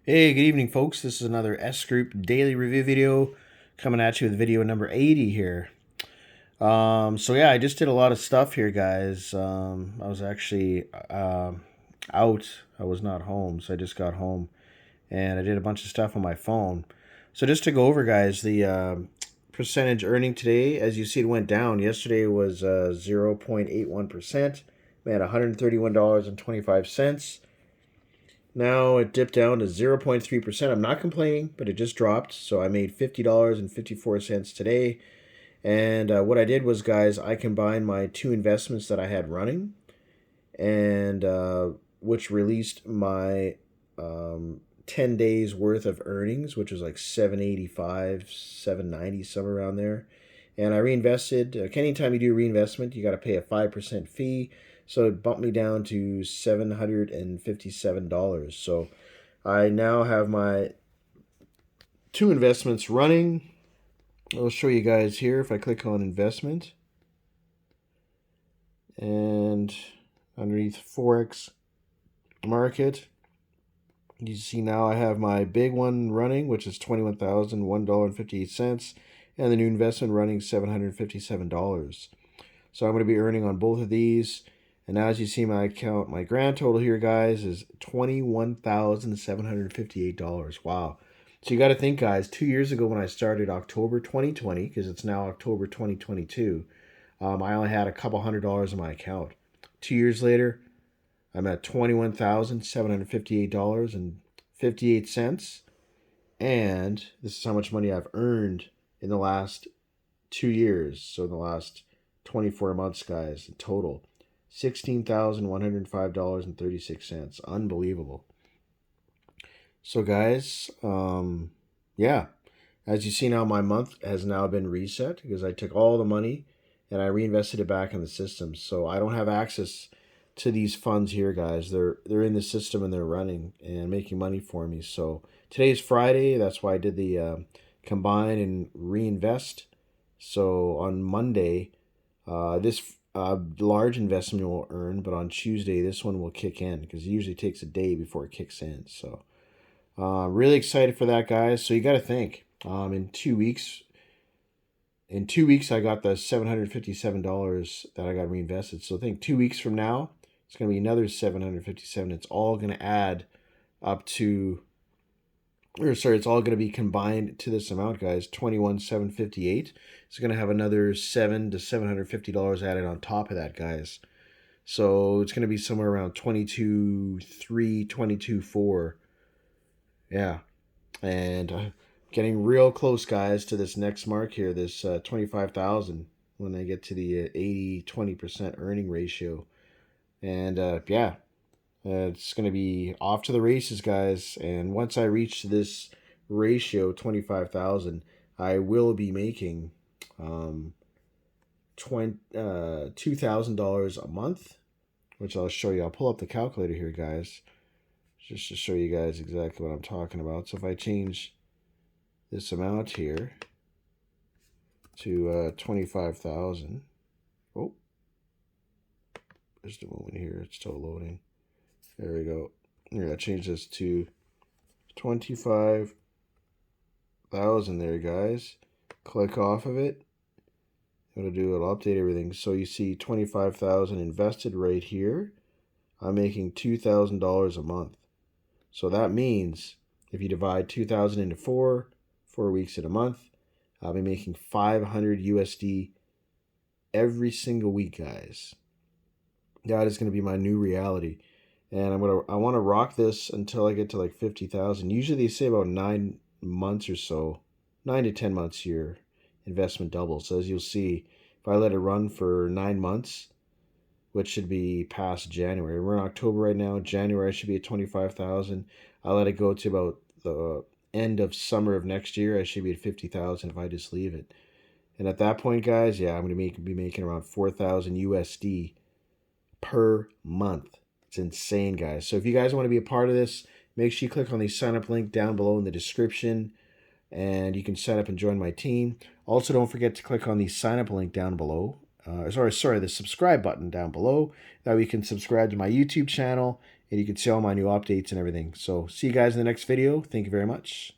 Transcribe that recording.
Hey, good evening, folks. This is another S Group daily review video coming at you with video number 80 here. So yeah, I just did a lot of stuff here, guys. I was actually out. I was not home, so I just got home and I did a bunch of stuff on my phone. So just to go over, guys, the percentage earning today, as you see, it went down. Yesterday was 0.81%. We had $131.25. Now it dipped down to 0.3%. I'm not complaining, but it just dropped. So I made $50.54 today. And what I did was, guys, I combined my two investments that I had running, and which released my 10 days worth of earnings, which was like 785, 790, somewhere around there. And I reinvested. Anytime you do reinvestment, you got to pay a 5% fee. So it bumped me down to $757. So I now have my two investments running. I'll show you guys here if I click on investment. And underneath forex market, you see now I have my big one running, which is $21,001.58, and the new investment running $757. So I'm going to be earning on both of these. And now as you see my account, my grand total here, guys, is $21,758. Wow. So you got to think, guys, 2 years ago when I started, October 2020, because it's now October 2022, I only had a couple $100 in my account. 2 years later, I'm at $21,758.58. And this is how much money I've earned in the last 2 years. So in the last 24 months, guys, in total, $16,105.36. Unbelievable. So, guys, yeah, as you see now, my month has now been reset because I took all the money and I reinvested it back in the system. So I don't have access to these funds here, guys. They're in the system and they're running and making money for me. So today's Friday. That's why I did the combine and reinvest. So on Monday, this large investment will earn, but on Tuesday, this one will kick in because it usually takes a day before it kicks in. So really excited for that, guys. So you got to think in 2 weeks. In 2 weeks, I got the $757 that I got reinvested. So I think 2 weeks from now, it's going to be another 757. It's all going to add up to, or sorry, it's all going to be combined to this amount, guys. 21,758. It's going to have another $700 to $750 added on top of that, guys. So it's going to be somewhere around 22.3, 22.4. Yeah, and getting real close, guys, to this next mark here, this 25,000 when I get to the 80-20% earning ratio. And yeah, it's going to be off to the races, guys. And once I reach this ratio, 25,000, I will be making $2,000 a month, which I'll show you. I'll pull up the calculator here, guys, just to show you guys exactly what I'm talking about. So if I change this amount here to 25,000. Oh, just a moment here. It's still loading. There we go. Here, I changed this to 25,000 there, guys. Click off of it. It'll update everything. So you see 25,000 invested right here. I'm making $2,000 a month. So that means if you divide 2,000 into 4 weeks in a month, I'll be making 500 USD every single week, guys. That is going to be my new reality. And I want to rock this until I get to like 50,000. Usually they say about 9 months or so, 9 to 10 months your investment doubles. So as you'll see, if I let it run for 9 months, which should be past January. We're in October right now. January I should be at 25,000. I let it go to about the end of summer of next year. I should be at 50,000 if I just leave it. And at that point, guys, yeah, I'm going to be making around 4,000 USD per month. It's insane, guys. So if you guys want to be a part of this, make sure you click on the sign up link down below in the description, and you can sign up and join my team. Also, don't forget to click on the sign up link down below. The subscribe button down below. That way you can subscribe to my YouTube channel and you can see all my new updates and everything. So see you guys in the next video. Thank you very much.